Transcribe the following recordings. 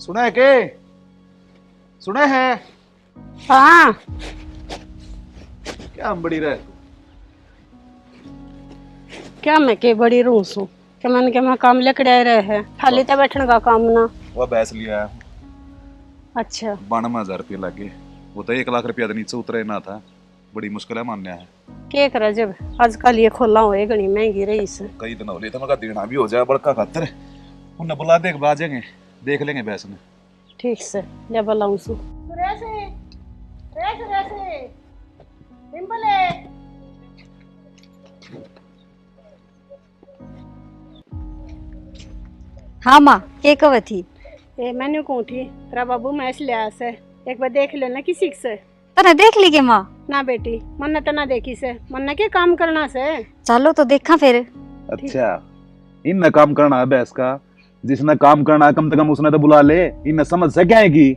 सुना है के? सुना है? हाँ क्या बड़ी रहे? क्या मैं के बड़ी रूस हूँ कि मन के मैं काम लकड़े रहे है खाली तो बैठने का काम ना। वो भैंस लिया है। अच्छा 92,000 रुपये लगे। वो तो 1 लाख रुपया तो नीचे उतरे ना था। बड़ी मुश्किल है मान्या है। के करा जब आजकल ये खोला हुए घनी महंगी रही से। कई दिन हो लिए तो मगर देना भी हो जाए बड़का खातर। उन्हें बुला दे बाजेंगे देख लेंगे भैंस में। ठीक से ले बुलाऊं सु हाँ माँ के कव थी ए मैंने कौन थी तेरा बाबू मैच ले आया से एक बार देख लेना किसी से। तने देख ली के माँ? ना बेटी मन ने तो ना देखी से मन ने के काम करना से। चलो तो देखा फिर। अच्छा इनने काम करना है भैंस का। जिसने काम करना है कम से कम उसने तो बुला ले। इनने समझ से क्या आएगी?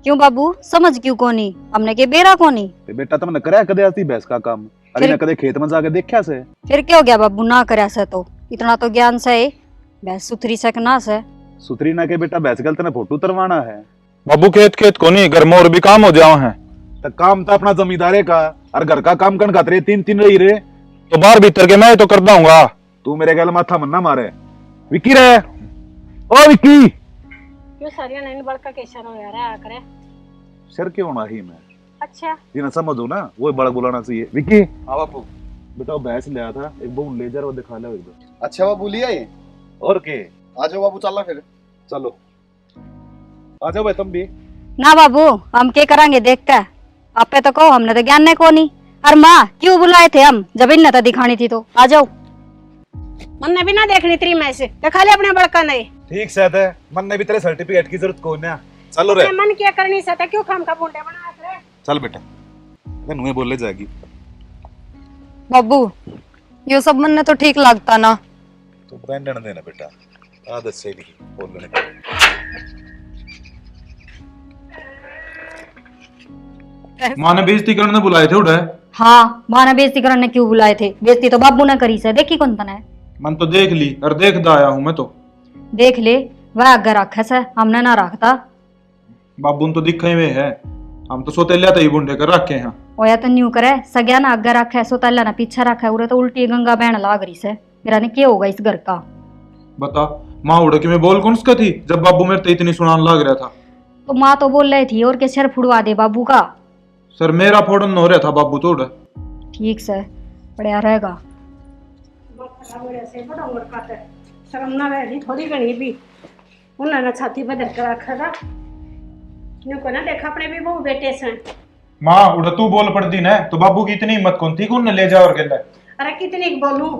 क्यों बाबू समझ क्यों कोनी? हमने के बेरा कोनी? बेटा तुमने कराया कदे आती भैंस का काम? अरे ना कदे खेत में जाके देखा से? फिर क्या हो गया बाबू ना करया से तो इतना तो ज्ञान से है भैंस सुथरी सकना से। सुथरी ना के बेटा भैंस गलत ने फोटो उतरवाना है। बाबू खेत खेत को नहीं घर में और भी काम हो जाओ हैं। तो काम तो अपना जमींदारे का और घर का काम करने खातिर 3-3 रही रे। तो बाहर भीतर के मैं तो कर दूंगा। तू मेरे गल माथा मन्ना मारे। विक्की रे ओ विक्की क्यों सारिया नहीं बड़का कैसा हो यार आ करे सर क्यों ना ही मैं अच्छा जिन्हें समझो ना वो बड़ा बुलाना चाहिए। विक्की हाँ बापू बेटा वो भैंस ले आया था एक वो ले जा वो दिखा ले एकदम। अच्छा बाबू लिया ये? और के आ जाओ बाबू चला फिर। चलो आ जाओ भाई तुम भी। ना बाबू हम के करांगे देख के आपे तो कहो हमने तो ज्ञान नहीं कोनी। और माँ क्यों बुलाए थे हम जब इन्हें तो दिखानी थी तो आ जाओ। मन ने भी ना देखनी तेरी मैं से दिखा ले अपने बड़का नहीं। ठीक से है मन ने भी तेरे सर्टिफिकेट की जरूरत कोई ना। चलो रे मन क्या करनी से क्यों खाम का बूंदे बना रे। चल बेटा नुए बोले जाएगी। बाबू ये सब मन ने तो ठीक लगता ना। तो बैंडन देना बेटा आदत से नहीं बोलने की। माँ ने बेइज्जती करने बुलाए थे उड़े। हाँ माँ ने बेइज्जती करने क्यों बुलाए थे? बेइज्जती तो बाबू ने करी से देखी कौन तने? मन तो देख ली और देखता आया हूँ मैं तो। देख ले वह आगे रखे से हमने ना रखता। बाबू तो दिखे हुए है हम तो सोतेलिया तो ही बुंडे कर रखे हैं। ओया तो न्यू करे सग्या ना आगे रखे सोतल्ला ना पीछे रखे उरे तो उल्टी गंगा बहन लाग रही से। मेरा ने क्या होगा इस घर का? बता माँ उड़े कि मैं बोल कौन सा थी जब बाबू मेरे तो इतनी सुनान लग रहा था। तो माँ तो बोल रही थी और के सिर फुड़वा दे बाबू का। सर मेरा फोड़न हो रहा था बाबू तो उड़े। ठीक से बढ़िया रहेगा। शर्म ना रही थोड़ी घनी भी उन्होंने छाती पर धर कर रखा था न्यू को ना देखा अपने भी बहु बेटे से। माँ उड़े तू बोल पड़ती न तो बाबू की इतनी हिम्मत कौन थी कि उन्हें ले जा और कहता। अरे कितनी बोलूं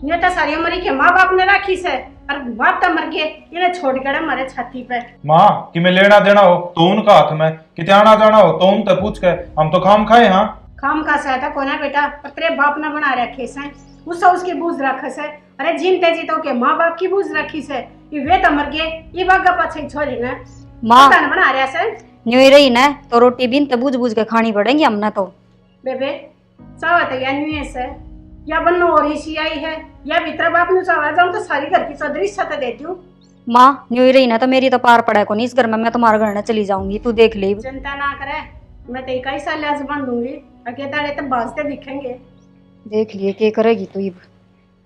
ये तो सारी उम्र के माँ बाप ने राखी से और बाप तो मर गए इन्हें छोड़ कर हमारे छाती पे। माँ कि मैं लेना देना हो तो उनका हाथ में कि आना जाना हो तो उनसे पूछ के हम तो खाम खाए। हाँ खाम का सहता कोना बेटा पर तेरे बाप ना बना रखे से उसकी बूझ रखे से। अरे जिन तेजी तो के माँ बाप की बूझ रखी से ये वे तो मर गए ये बागा पाछे छोरी ने माँ बना रहा से न्यू ही रही न तो रोटी भी तो बूझ बूझ के खानी पड़ेगी हमने तो। बेबे चावत या न्यू से या बनो और ही आई है या भीतर बाप नु चावा जाऊं तो सारी घर की सदरी छत देती हूँ। माँ न्यू ही रही ना तो मेरी तो पार पड़ा को नहीं इस घर में। मैं तुम्हारे घर न चली जाऊंगी तू देख ले। चिंता ना करे मैं तो कई साल आज बांध दूंगी अकेले तो बाजते दिखेंगे। देख लिए क्या करेगी तू?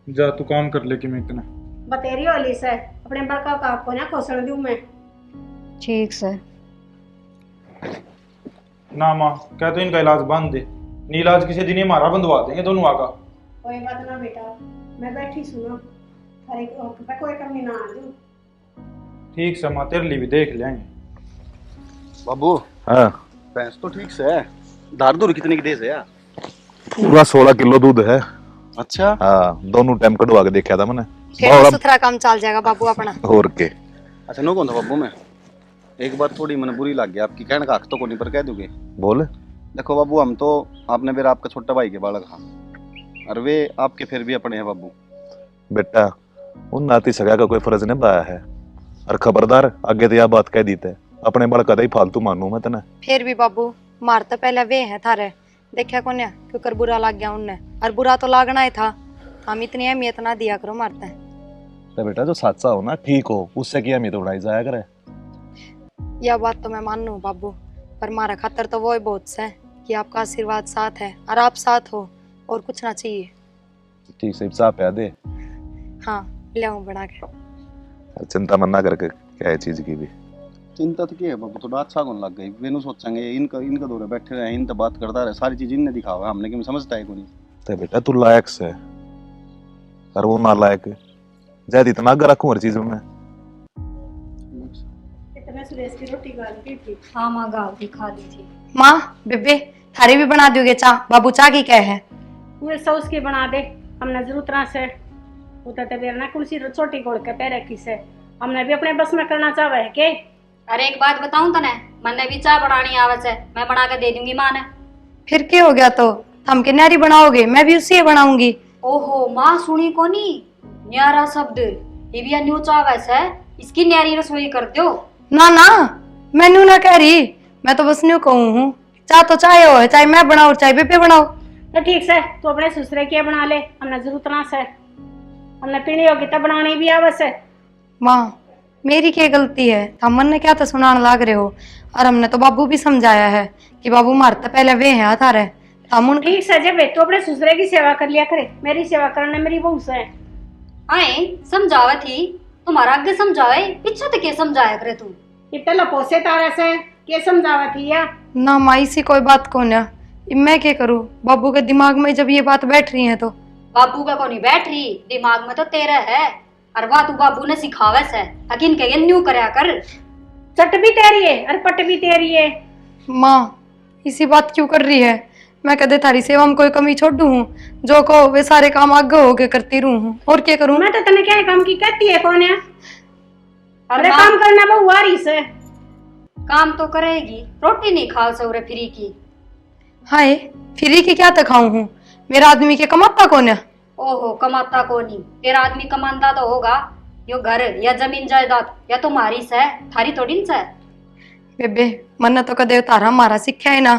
जा तू काम कर ले कि मैं इतना बतेरी वाली से अपने बड़का का आपको ना खोसण दूं मैं। ठीक से ना माँ क्या तो इनका इलाज बांध दे। नीलाज किसी दिन हमारा बंधवा देंगे दोनों आका। कोई बात ना बेटा मैं बैठी सुना हर एक पे कोई कमी ना आ दूं। ठीक से माँ तेरे लिए भी देख लेंगे। बाबू हाँ भैंस तो ठीक से है। धार दूर कितने की देश है यार? पूरा 16 किलो दूध है। अच्छा हाँ दोनों टाइम कटवा के देखा था मैंने। फिर सुथरा काम चल जाएगा बाबू अपना। और के अच्छा नो कौन था बाबू मैं एक बार थोड़ी मन बुरी लग गया आपकी कहने का हक तो कोनी पर कह दोगे। बोल। देखो बाबू हम तो आपने मेरा आपका छोटा भाई के बालक हाँ और वे आपके फिर भी अपने हैं बाबू। बेटा उन नाती सगा का कोई फर्ज नहीं पाया है और खबरदार आगे तो यह बात कह दी थे अपने बड़का ही फालतू मानू मैं तना। फिर भी बाबू मार तो पहले वे है थारे देखा को क्योंकि बुरा लग गया उनने और बुरा तो लागना ही था। हम इतनी अहमियत ना दिया करो मारते हैं। तो बेटा जो सच्चा हो ना, ठीक हो, उससे क्या मैं तो उड़ाई जाया करे। यह बात तो मैं मान लूं बाबू, पर मारा खातर तो वो ही बहुत है कि आपका आशीर्वाद साथ है और आप साथ हो, और कुछ ना चाहिए। ठीक से चाह पिया दे। हाँ ले आऊं बना के। चिंता मत ना करके, क्या है चीज की भी। चिंता तो क्या है बाबू, थोड़ा अच्छा कौन लग गई। वेनु सोचेंगे इनका इनका दौरे बैठे रहे, इनसे बात करता रहे, सारी चीज इनने दिखावा, हमने कि समझता है कोई नहीं। तो बेटा तू लायक से, और वो ना लायक ज्यादा इतना आगे रखूं हर चीज में। इतने सुरेश की रोटी खा ली थी। हाँ माँ गाँव की खा ली थी। माँ बेबे थारी भी बना दोगे चाह? बाबू चाह की क्या है? पूरे सॉस की बना दे, हमने जरूरत ना से उतर बेर ना कुर्सी छोटी गोड़ के पैर रखी से, हमने भी अपने बस में करना चाहे है के। अरे एक बात बताऊं तने, मैंने भी चाय बनानी आवत है, मैं बना के दे दूंगी माँ ने। फिर क्या हो गया? तो हम के न्यारी बनाओगे, मैं भी उसी बनाऊंगी। ओहो माँ सुनी को नहीं, न्यारा शब्द ये भी न्यू चावस है, इसकी न्यारी रसोई कर दो। ना ना मैनू ना कह रही, मैं तो बस न्यू कहूँ हूँ। चाह तो चाहे हो, चाहे मैं बनाऊ चाहे बेबे बनाओ। तो ठीक से तू अपने ससुरे के बना ले, हमने जरूरत ना से, हमने पीनी होगी तब बनानी भी आवश्यक है। माँ मेरी क्या गलती है? हम मन ने क्या तो सुनाने लाग रहे हो, और हमने तो बाबू भी समझाया है कि बाबू मारता पहले वे है थारे हम उन। ठीक से जब तू अपने ससुरे की सेवा कर लिया करे, मेरी सेवा करने मेरी बहू से। आए समझावे थी, तुम्हारा आगे समझावे, पीछे तो क्या समझाया करे तू। इतने लपोसे तारा से के समझावा थी या ना माँ इसी कोई बात को ना, मैं क्या करूँ? बाबू के दिमाग में जब ये बात बैठ रही है तो। बाबू का को नहीं बैठ रही, दिमाग में तो तेरा है, और वह तू बाबू ने सिखावे से, हकीन के न्यू करया कर। चट भी तेरी है और पट भी तेरी है। माँ इसी बात क्यों कर रही है? मैं कदे थारी सेवा में कोई कमी छोड़ू हूँ? जो कहो वे सारे काम आगे होके करती रहूं हूँ, और क्या करूँ? मैं तो तने क्या काम की कहती है कौन है? अरे माँ, काम करना बहु आ रही से। काम तो करेगी, रोटी नहीं खाओ सौरे फ्री की। हाय फ्री की क्या तखाऊं हूँ? मेरा आदमी के कमाता कौन है? ओहो कमाता को नहीं, तेरा आदमी कमाता तो होगा, यो घर या जमीन जायदाद या तुम्हारी से, थारी थोड़ी से। बेबे मन तो कदे तारा मारा सीखा है ना।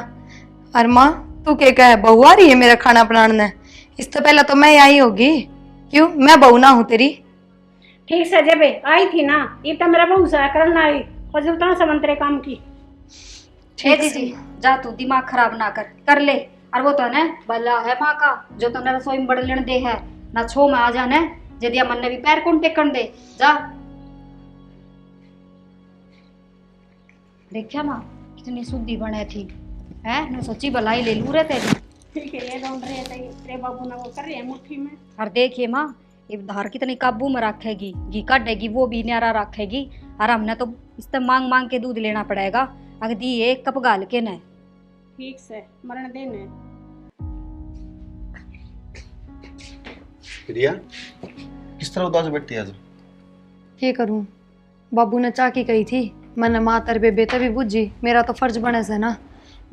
और माँ तू क्या कहे, बहू आ रही है मेरा खाना बनाने? इससे पहले तो मैं आई होगी, क्यों मैं बहू ना हूँ तेरी? ठीक से जब आई थी ना, ये तो मेरा बहु सा करना आई और जरूरत ना समंतरे काम की। ठीक दीदी जा, तू दिमाग खराब ना कर ले। और वो तो ने भला है माँ का, जो तो रसोई में बड़ लेने दे है ना, छो में आ जाने जदिया मन ने भी पैर कौन टेकन दे जा। देखा माँ कितनी शुद्धि बने थी है, न सोची भलाई ले लू रहे तेरी। ठीक है ये ढूंढ रहे थे, तेरे बाबू ना वो कर रहे हैं मुट्ठी में। और देखिए माँ ये धार कितनी काबू में रखेगी, घी काटेगी वो भी न्यारा रखेगी, और हमने तो इससे मांग मांग के दूध लेना पड़ेगा, अगर दी एक कप गाल के न। ठीक से मरण देने। प्रिया किस तरह उदास बैठती है आज? क्या करूँ? बाबू ने चाह की कही थी, मैंने माँ तर बेबे तभी बुझी, मेरा तो फर्ज बने से ना।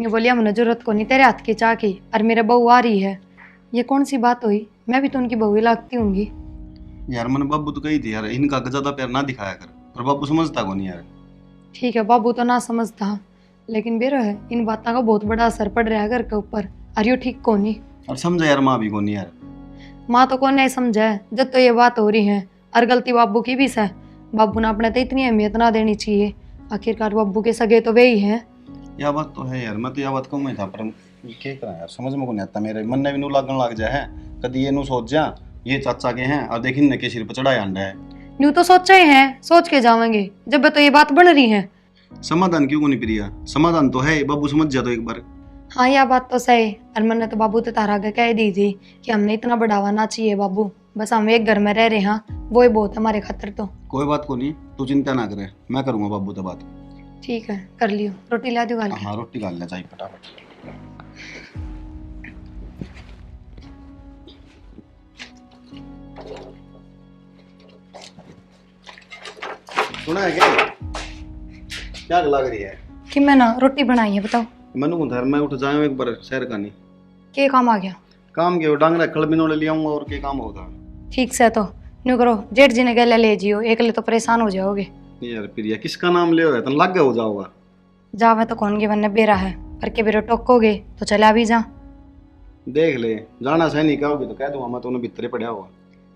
मैं बोलिया मुझे जरूरत को नहीं तेरे हाथ की चाह की, और मेरे बहू आ रही है, ये कौन सी बात हुई? मैं भी तो उनकी बहू ही लगती हूँगी। यार मैंने बाबू तो कही थी यार, इनका ज्यादा प्यार ना दिखाया कर, पर बाबू समझता को नहीं यार। ठीक है बाबू तो ना समझता, लेकिन बेरो है इन बातों का बहुत बड़ा असर पड़ रहा है घर के ऊपर, और यो ठीक को नहीं। और समझा यार, माँ भी को नहीं यार। माँ तो कौन नहीं समझा है जब तो ये बात हो रही है, और गलती बाबू की भी है। बाबू ने अपने तो इतनी अहमियत ना देनी चाहिए, आखिरकार बाबू के सगे तो वे ही हैं। यह बात तो है यार, मैं तो यह बात कहूँ ही था, पर क्या करा यार, समझ में को नहीं आता। मेरे मन ने भी नू लागन लग जाए है, कभी ये नू सोच जा ये चाचा के हैं, और देखिन ने के सिर पर चढ़ाया अंडा है। न्यू तो सोचा ही है, सोच के जावेंगे जब तो ये बात बन रही है। समाधान क्यों को नहीं प्रिया? समाधान तो है, बाबू समझ जा तो एक बार। हाँ यह बात तो सही, और मैंने तो बाबू तो तारा आगे कह दी थी कि हमने इतना बढ़ावा ना चाहिए बाबू, बस हम एक घर में रह रहे हैं, वो ही बहुत हमारे खातिर। तो कोई बात को नहीं, तू चिंता ना करे, मैं करूँगा बाबू तो बात। ठीक है कर लियो, रोटी ला दो गाल के। हाँ रोटी डाल ले चाहिए फटाफट। सुना है क्या लग रही है? कि मैं ना रोटी बनाई है, बताओ मनु को धर मैं उठ जाऊँ एक बार शहर का नहीं क्या काम आ गया? काम के डांग रखल बिनोले ले आऊंगा, और क्या काम होगा? ठीक से तो न्यू करो, जेठ जी ने गले ले जियो, एकले तो परेशान हो जाओगे। यार प्रिया किसका नाम ले हो, तो लग हो जाओगा। जावे तो कौन के बनने बेरा है, पर के बेरो टोकोगे तो चला भी जा। देख ले जाना सही नहीं कहोगे तो कह दूंगा मैं, तो भीतर पड़ा हुआ।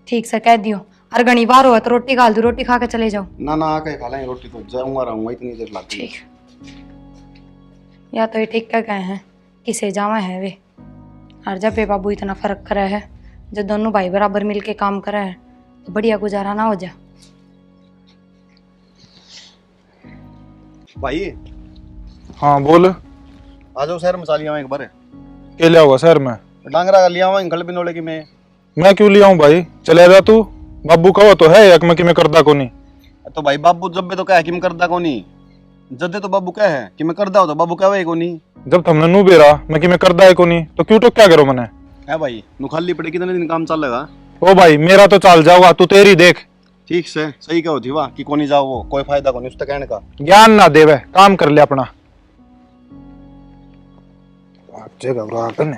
ठीक से कह दियो, और घनी बार हो तो रोटी खा दू, रोटी खा के चले जाओ। ना ना आके खा लेंगे रोटी, तो जाऊंगा रहूंगा इतनी देर लगती है। या तो ये ठीक कह गए हैं किसे जावा है वे। और जब बे बाबू इतना फर्क करे है, जब दोनों भाई बराबर मिलके काम करे है तो बढ़िया गुजारा ना हो जा। भाई हाँ बोल। आ जाओ शहर में चल लिया एक बार। के लिया हुआ शहर में? डांगरा का लिया हुआ गल बिनोले की मैं क्यों लिया हूँ भाई? चले जा तू। बाबू कहो तो है एक में कि मैं करदा को नहीं। तो भाई बाबू जब तो कह कि मैं करदा को नहीं, जदे तो बाबू कह है कि मैं करदा हो तो बाबू कहे को नहीं। जब तुमने नू बेरा मैं कि मैं करदा है को नहीं तो क्यों तो क्या करो मैंने? है भाई नु खाली पड़े कितने दिन काम चलेगा? ओ भाई मेरा तो चल जाओगा, तू तेरी देख। ठीक से सही कहो थी वाह कि कोनी जाओ, वो कोई फायदा को नहीं उसका कहने का। ज्ञान ना देवे, काम कर ले अपना। घबरा करने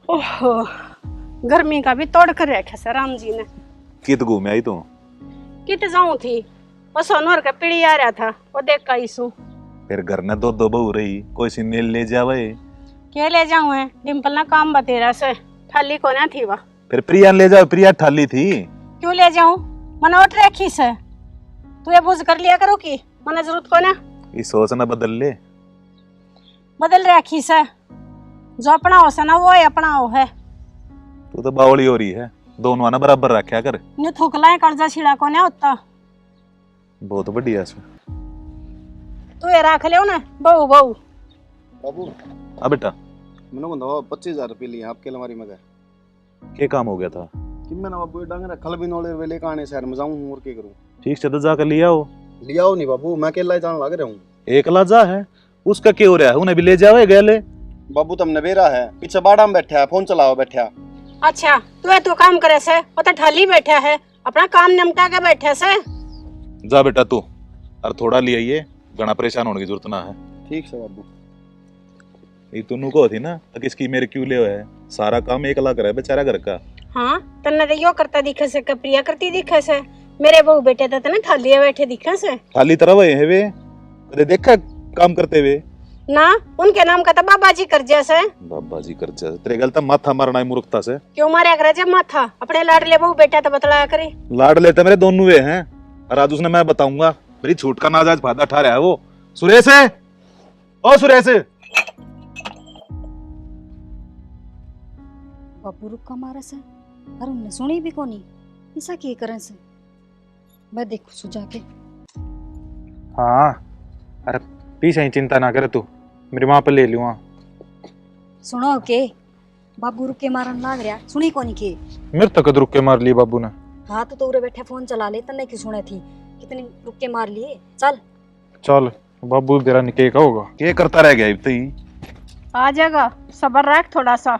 ओहो, गर्मी का भी तोड़ कर रखा से राम जी ने। कित घूमे आई तू? कित जाऊं थी, वो सोनवर का पीढ़ी आ रहा था, वो देख का इसू। फिर घर ने दो बहू रही, कोई सी नेल ले जावे। क्या ले जाऊं है, डिम्पल ना काम बतेरा से थाली को ना थी वह। फिर प्रिया ले जाओ, प्रिया ठाली थी। क्यों ले जाऊं, मना उठ रखी से। तू ये बुझ कर लिया करो कि मना जरूरत को ना। ये सोच ना बदल ले। बदल रखी से, जो अपना हो से ना वो ही अपना हो है। तू तो बावली हो रही है, दोनों ना बराबर रखा कर। न्यू थूकला है कर्जा छिड़ा को ना होता। बहुत बढ़िया से। तू ये रख ले ना बहू बहू। बाबू अब बेटा मैंने को दवा 25,000 रुपये लिए आपके अलमारी में गए क्या काम हो गया था? कि मैंने बाबू ये डांगरा खल बिनोले वेले काने शहर में जाऊं और क्या करूं? ठीक से तो जाकर लिया हो। लिया हो नहीं बाबू, मैं अकेला ही जान लग रहा हूं। एकला जा है, उसका क्या हो रहा है? उन्हें भी ले जाओ गले। बाबू तुमने बेरा है, पीछे बाड़ा में बैठा है, फोन चलाओ बैठा। अच्छा तू ये तो काम करे से, वो तो ठाली बैठा है, अपना काम निपटा के बैठे से। जा बेटा तू, और थोड़ा ले आइए, घना परेशान होने की जरूरत ना है। ठीक से बाबू। ये तुनु को थी ना तो किसकी मेरे क्यों ले है? सारा काम एकला करे बेचारा घर का। हाँ तन्ने तो यो करता दिखे से, कप्रिया करती दिखे से। मेरे बहू बेटे तो तने ठाली बैठे दिखे से। खाली तरह वही है वे, कदे देखा काम करते हुए? ना उनके नाम का तो बाबा जी कर जैसे। बाबा जी कर जा, तेरे गलता माथा मारना है मूर्खता से। क्यों मारा करे जब माथा? अपने लाडले बहू बेटा तो बतलाया करे। लाड लेते मेरे दोनों वे हैं, और आज उसने मैं बताऊंगा मेरी छूट का नाजायज फायदा उठा रहा है वो। सुरेश है, ओ सुरेश। बाबू रुक्का मारा से और उनने सुनी भी कोनी। ऐसा की करे से मैं देखू सुझा के। हाँ अरे पीछे ही चिंता ना करे तू, मेरी माँ पे ले लूँगा। सुनो के बाबू रुके मारन लाग रहा, सुनी कोनी के? मेरे तक रुक के मार लिए बाबू ने। हाँ तो उरे बैठे फोन चला ले, तन्ने की सुने थी कितनी रुक के मार लिए। चल चल बाबू तेरा निके का होगा। क्या करता रह गया इतना ही? आ जाएगा, सबर रख थोड़ा सा।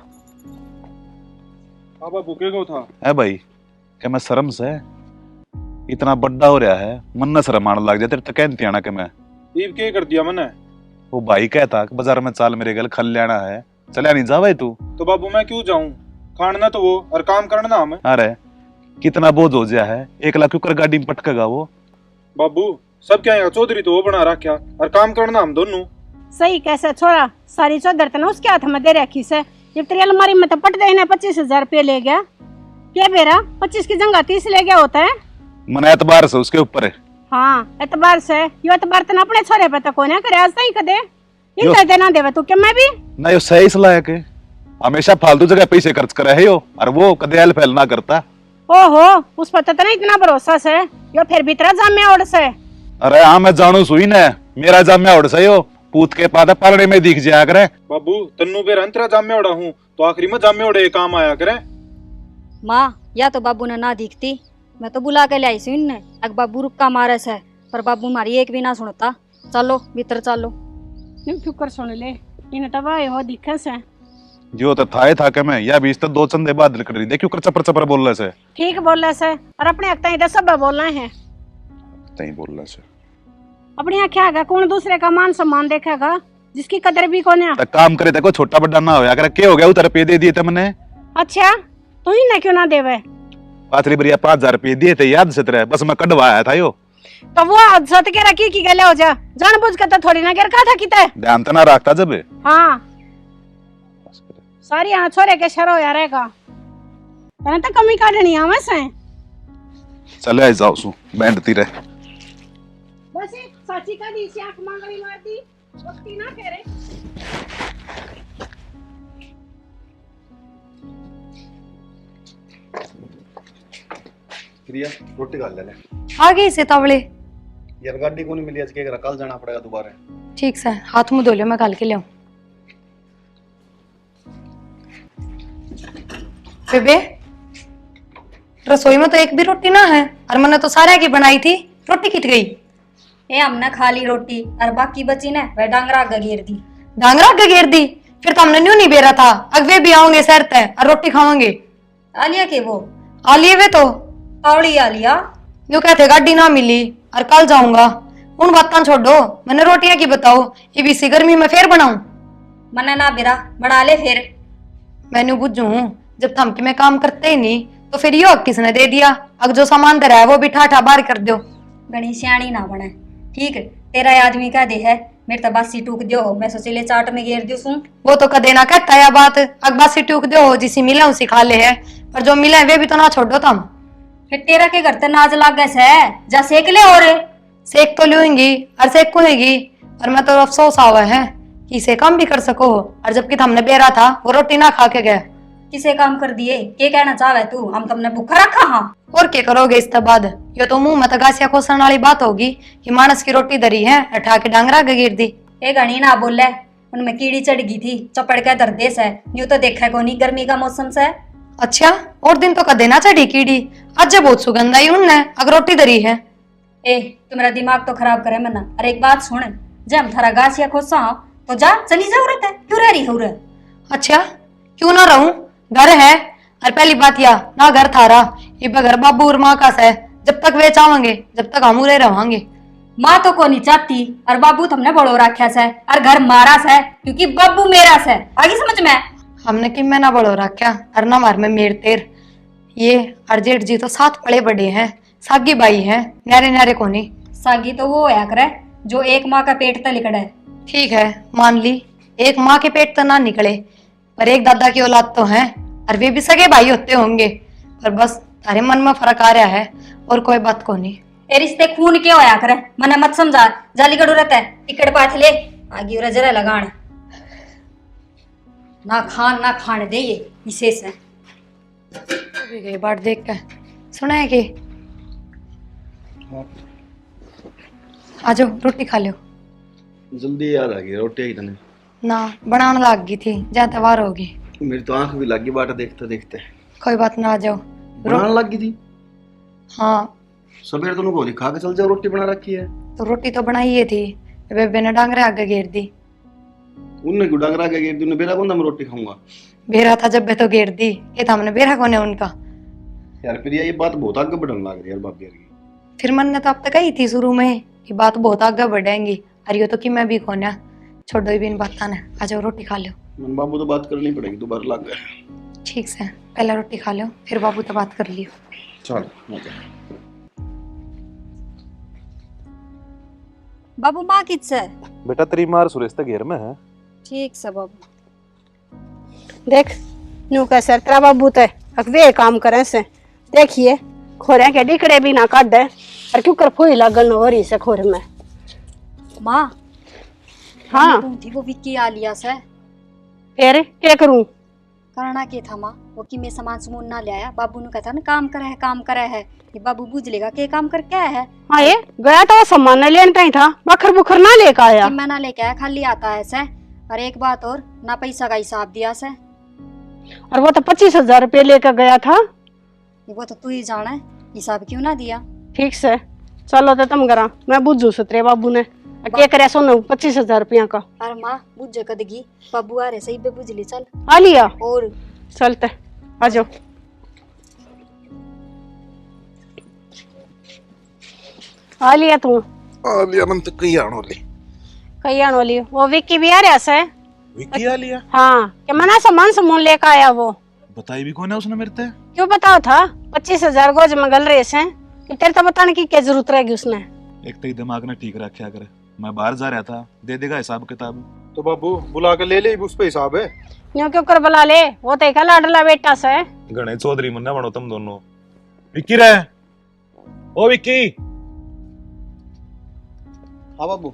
हाँ बाबू के को था? है भाई क्या मैं शर्म से इतना बड़ा हो रहा है, मन न शर्म आने लग जाए तेरे तो कहती आना के मैं। ईब के कर दिया मैंने? वो भाई कहता कि बाजार में चाल मेरे गल खल लेना है, चलिया नहीं जा भाई तू। तो बाबू मैं क्यों जाऊं, खाना तो वो और काम करना हमें। अरे कितना बोझ हो गया है, 1 लाख क्यों गाड़ी में पटकेगा वो। बाबू सब क्या यहाँ चौधरी तो वो बना रखा और काम करना हम दोनों। सही कैसे छोरा, सारी चौधर तो उसके हाथ में दे रखी से। जब तेरी अलमारी में तो पट देने 25,000 रुपये ले गया। क्या बेरा 25 की जगह 30 ले गया होता है। मन एतबार से उसके ऊपर है। हाँ एतबार से, यो एतबार तो अपने छोरे पे तो कोई ना करे, आज तक कदे इन देना देवे तू क्या मैं भी ना। यो सही सलाह है, हमेशा फालतू जगह पैसे खर्च करे है यो, और वो कदे हेल्प ना करता। ओहो उस पर तो इतना भरोसा से, यो फिर भीतरा जामे ओढ़ से। अरे हाँ मैं जानू सुई न, मेरा जाम्या ओढ़ से यो पूत के पादा पालने में दिख जाया करे। बाबू तन्नू पे अंतरा जामे ओढ़ा हूँ तो आखिरी में जामे ओढ़े काम आया करे। माँ या तो बाबू ने ना दिखती, मैं तो बुला के लाई सी इनने। अग बाबू रुक्का मारे से, पर बाबू मारी एक भी ना सुनता। चलो भीतर चलो। फिकर सुन ले, इन तब हो दिखे से। जो तो था के मैं या बीच तो 2 चंदे बाद कर रही, देखियो कर चपर चपर बोल रहे से। ठीक बोल रहे से, और अपने अक्ता इधर सब बोल रहे हैं। तई बोल रहे से अपनी आँखें आगा कौन दूसरे का मान सम्मान देखेगा, जिसकी कदर भी कोने। तो काम करे देखो छोटा बड़ा ना होया करे। क्या हो गया उतर पे दे दिए थे मैंने। अच्छा तू ही ना क्यों ना देवे? पाथरी बढ़िया 5,000 रुपये दिए थे, याद से तेरे, बस मैं कटवाया था यो। तो वो सत के रखी की गले हो जा, जानबूझ के तो थोड़ी ना गिर का था किते। ध्यान तो ना रखता जब। हाँ सारी यहाँ छोरे के शरो यार का तने तो कमी काटनी हमें से। चल आ जाओ सु बैंडती रहे। बस एक साची का दी से आंख मांगली मार दी वक्ती ना कह रहे। प्रिया रोटी खा ले आ गई से तावड़े। यार गाड़ी को नहीं मिली आज के कल जाना पड़ेगा दोबारा। ठीक से हाथ मुंह धो लियो, मैं कल के ले आऊं। बेबे रसोई में तो एक भी रोटी ना है और मैंने तो सारे की बनाई थी, रोटी कित गई? ए हमने खा ली रोटी और बाकी बची ना वह डांगरा गगेर दी। डांगरा गगेर दी? फिर तो हमने न्यू नहीं बेरा था, अगवे भी आओगे सर तय और रोटी खाओगे। आलिया के वो आ लिए वे तो तावड़ी आलिया। यूं कहते गाड़ी ना मिली और कल जाऊंगा। उन बातें छोड़ो, मैंने रोटियां की बताओ, ये भी इसी गर्मी में फिर बनाऊं? मना ना बिरा बना ले फिर। मैंने बुझू जब थमके में काम करते ही नहीं तो फिर यो किसने दे दिया? अब जो सामान धरा है वो भी ठाठा बाहर कर दो। गणी सियाणी ना बने ठीक। तेरा आदमी का दे है मेरे तो बासी टूक दियो, मैं सोचे चाट में घेर दियो सू। वो तो कदे ना कहता है बात, अकबासी टूक दो जिसी मिला उसी खा ले है, पर जो मिला है वे भी तो ना छोड़ो तुम। फिर तेरा के घर ते नाज लाग गए से जा सेक ले। और सेक तो लूंगी और सेक कुएगी, और मैं तो अफसोस आवा है कि इसे काम भी कर सको, और जबकि हमने बेरा था वो रोटी ना खा के गए। किसे काम कर दिए के कहना चाहे तू? हम तुमने भूखा रखा। हाँ और क्या करोगे इसके बाद? ये तो मुंह में तगासिया खोसन वाली बात होगी कि मानस की रोटी धरी है उठा के डांगरा गगीर दी। ए गणी ना बोले, उनमें कीड़ी चढ़ गई थी चपड़ के दर्देस है। यूं तो देखा को नहीं गर्मी का मौसम से। अच्छा और दिन तो कदे ना चढ़ी कीड़ी, आज बहुत सुगंध आई उनने अगर रोटी धरी है। ए तुम्हारा दिमाग तो खराब करे मना। अरे एक बात सुन, जब हम थारा गासिया खोसा तो जा चली जाओ रहता है, क्यों रह रही हो? अच्छा क्यों ना रहूं, घर है। और पहली बात या ना घर थारा, ये घर बाबू और माँ का है, जब तक वे चाहेंगे जब तक हम उरे रहेंगे। माँ तो को नहीं चाहती और बाबू तुमने बड़ो रखा से और घर मारा से क्योंकि बाबू मेरा से। आगे समझ में? हमने कि मैं ना बड़ो रखा और ना मार में मेर तेर। ये अर्जेठ जी तो साथ पड़े बड़े हैं, सागी बाई है, न्यारे न्यारे को नहीं। सागी तो वो होया करे जो एक माँ का पेट तक निकले। ठीक है मान ली, एक माँ के पेट तो ना निकले पर एक दादा की औलाद तो है, और वे भी सगे भाई होते होंगे, पर बस तारे मन में फर्क आ रहा है और कोई बात को नहीं। ए रिश्ते खून के होया करे, मने मत समझा। जाली गड़ू रहता है टिकट पाथ ले आगे और जरा लगान ना खाने दे ये विशेष है। अभी गई बात देख के सुना है कि आजो रोटी खा लो। जल्दी याद आ गई रोटी ही तने ना बनाने लाग गई थी, जहाँ तवार होगी। मेरी तो आंख भी लगी बाट देखते देखते। कोई बात ना, आ जाओ। बनाने लग गई थी? हाँ सवेरे तो गोली खा के चल जाओ, रोटी बना रखी है। तो रोटी तो बनाई है थी, बेबे ने डांगरे आगे घेर दी। उनने क्यों डांगरा के घेर दी? उन्हें बेरा कौन था मैं रोटी खाऊंगा? बेरा था जब बे तो घेर दी, ये था हमने बेरा कोने उनका। यार प्रिया ये बात बहुत आगे बढ़ने लग रही है यार भाभी की। फिर मन ने तो अब तक कही थी शुरू में कि बात बहुत आगे बढ़ेंगी, और ये तो कि मैं भी खोना छोड़ो ही भी इन बात ने। आ जाओ रोटी खा लो। मन बाबू तो बात करनी पड़ेगी, दोबारा लग गए। ठीक से पहले रोटी खा लो फिर बाबू तो बात कर लियो। चल बाबू माँ किस से? बेटा तेरी मार सुरेश तक घेर में है। ठीक से बाबू। देख न्यू का सर तेरा बाबू ते अगवे काम करे से देखिए खोरे के डिकड़े भी ना काट दे और क्यों कर फोई लागल न हो रही से खोर में। माँ हाँ थी वो विक्की आ लिया से। फिर क्या करूं? करना के था माँ वो कि मैं सामान सुमून ना लाया। बाबू ने कहता ना काम करे है ये बाबू बुझ लेगा के काम कर क्या है। हाँ ये गया तो सामान लेने ही था, बखर बुखर ना लेकर आया। मैं ना लेके आया, खाली आता है से। और एक बात और, ना पैसा का हिसाब दिया से। और वो तो 25,000 रुपये लेकर गया था। वो तो तू ही जाना है, हिसाब क्यों ना दिया? ठीक से चलो तो तुम करा, मैं बुझू सतरे बाबू ने क्या करे सोना 25,000 रुपया का। अरे माँ बुझ कदगी बाबू आ रहे सही पे बुझ ली। चल आ लिया और चलते आ जाओ। आ लिया तू? आ लिया मन तो कई आनो ले। कई आनो लियो? वो विक्की भी आ रहा से। विक्की आ लिया? हाँ क्या मना सामान समून लेकर आया वो। बताई भी कौन है उसने मेरे ते? क्यों बताओ था 25,000 गोज में गल रहे से, तेरे तो बताने की क्या जरूरत रहेगी उसने। एक तो दिमाग ने ठीक रखा करे, मैं बाहर जा रहा था, दे देगा हिसाब किताब। तो बाबू बुला के ले ले, उस पे हिसाब है। न्यू क्यों कर बुला ले, वो तो एक लाडला बेटा से। गणेश चौधरी मुन्ना बनो तुम दोनों। विक्की रहे ओ विक्की, हाँ बाबू।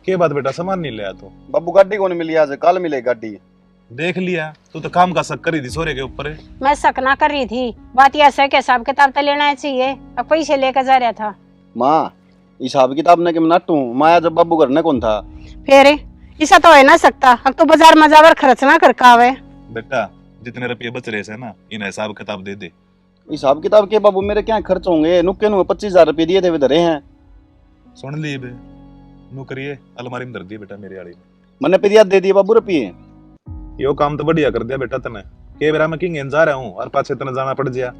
के बात बेटा सामान नहीं ले आया तू? बाबू गाड़ी कौन मिली आज, कल मिले गाड़ी। देख लिया तू तो काम का शक करी थी सोरे के ऊपर। मैं शक ना कर रही थी, बात यह है कि हिसाब किताब तो लेना चाहिए, अब पैसे लेकर जा रहा था। माँ हिसाब किताब ने कि मैं नाटू माया जब बाबू घर ने कौन था। फिर ऐसा तो हो ना सकता, अब तो बाजार में जावर खर्च ना कर कावे। बेटा जितने रुपये बच रहे से ना, इन हिसाब किताब दे दे। हिसाब किताब के बाबू मेरे क्या खर्च होंगे, नुक्के नु 25,000 रुपये दिए थे वे धरे हैं। सुन ली बे, नू करिए अलमारी में धर दिए बेटा मेरी आड़ी में। मैंने पे दे दिए बाबू रुपये। यो काम तो बढ़िया कर दिया बेटा तने, के बेरा में किंग जा रहा हूँ और पाछे तने जाना पड़ गया।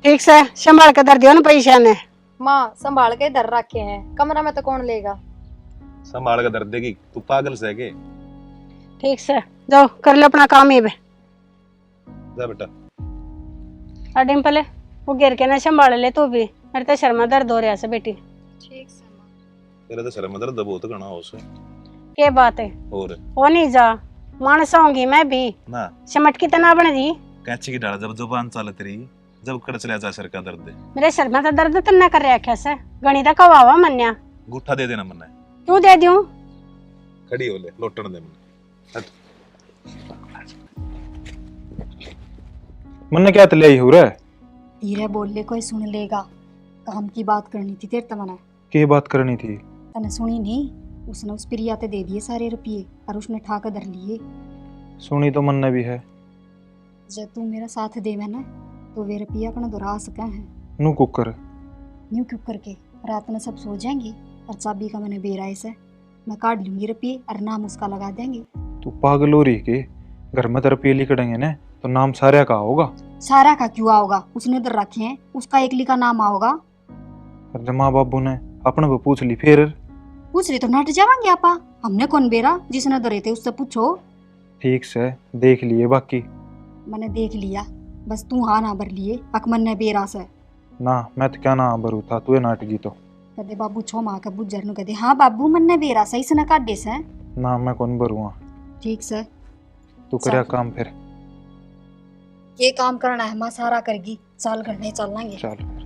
ठीक से संभाल के दर दियो ना पैसा ने। माँ संभाल के इधर रखे हैं, कमरा में तो कौन लेगा। संभाल के धर देगी, तू पागल से है के? ठीक से जाओ कर लो अपना काम ही बे। जा बेटा। डिम्पल वो गिर के ना संभाल ले तू भी, मेरे तो शर्मा दर्द हो रहा है बेटी। ठीक से माँ। तेरा तो शर्म दर्द बहुत घना हो से। के बात है और वो नहीं जा, मानस होंगी मैं भी ना सिमट की तना बन दी। कैंची की डाल जब जुबान चल तेरी, जब कड़ चला जा सर का दर्द। मेरे सर में तो दर्द तन्ना कर रहा है, गणित का वावा मन्या। गुट्ठा दे देना मन्ने। क्यों दे दूं? खड़ी हो ले, लोटन दे मन्ने। मन्ने क्या तले हो रहा है? धीरे बोल ले, कोई सुन लेगा। काम की बात करनी थी तेरे तमने। के बात करनी थी? तने सुनी नहीं? उसने उस प्रिया ते दे दिए सारे रुपये और उसने ठा कर धर लिए। सुनी तो मन्ने भी है। जब तू मेरा साथ दे मैंने तो वे रुपया अपना दोहरा सके हैं। नू कुकर न्यू क्यों करके रात में सब सो जाएंगे और चाबी का मैंने बेराए से मैं काट लूंगी रुपये और नाम उसका लगा देंगे। तू पागल हो रही के? घर में तो रुपये लिखड़ेंगे ना तो नाम सारे का होगा। सारा का क्यों आओगा? उसने इधर रखे हैं, उसका एकली का नाम आओगा। अरे माँ बाबू ने अपने को पूछ ली फिर? पूछ रहे तो नट जावांगे आपा। हमने कौन बेरा, जिसने धरे थे उससे पूछो। ठीक से देख लिए बाकी। मैंने देख लिया, बस तू हाँ ना भर लिए अकमन ने बेरा से। ना मैं तो क्या ना भरू था, तू नाटकी तो। कदे बाबू छो माँ का बुझर नु कदे हाँ बाबू मन ने बेरा सही से न काट दे से। ना मैं कौन भरूँगा। ठीक से तू करे काम फिर। ये काम करना है माँ सारा करगी, साल करने चल लेंगे। चल।